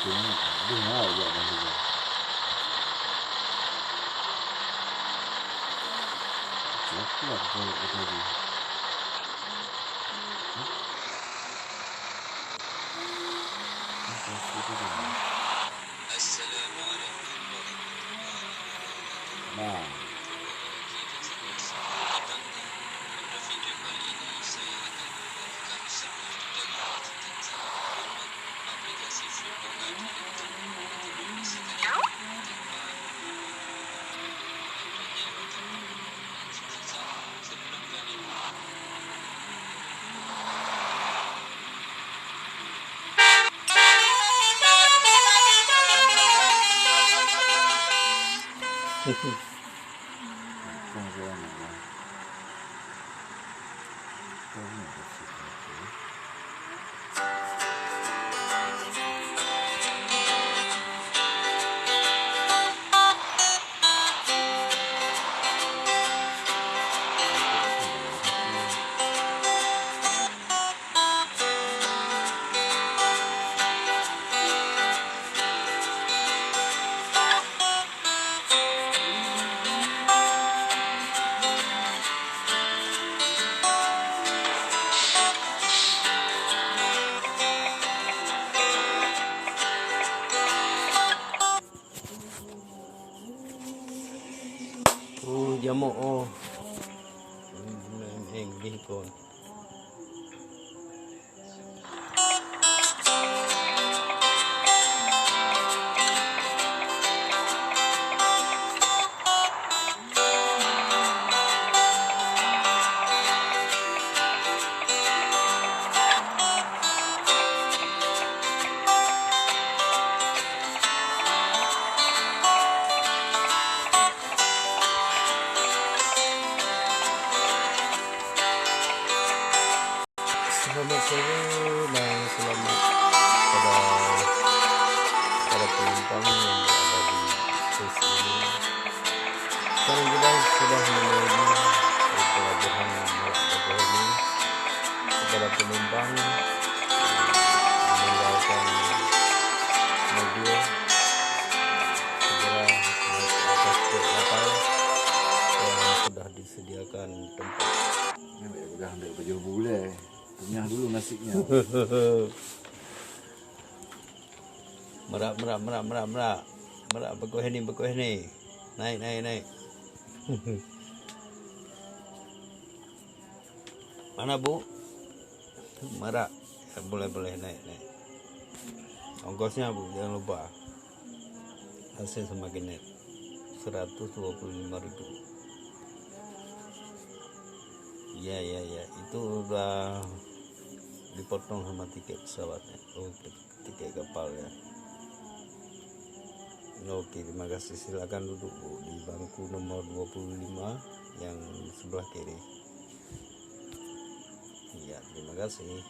Dengar aja nanti. Siapa lah kalau tadi. Nah, jamuk gih kon. Selamat sore dan selamat pada penumpang yang berada di stasiun ini. Sekarang kita sudah menuju pelabuhan Merak Bakauheni. Kepada penumpang meninggalkan mobil segera naik ke atas truk kapal yang sudah disediakan tempat. Ini udah ambil baju bule. Punya dulu nasinya. Merak Bakauheni. Naik. Mana Bu? Merak. Ya, boleh naik. Ongkosnya Bu, jangan lupa. Hasil semakin net 125.000. Ya, itu udah dipotong sama tiket pesawatnya. Tiket kapalnya. Oke, terima kasih. Silakan duduk Bu di bangku nomor 25 yang sebelah kiri. Ya, terima kasih.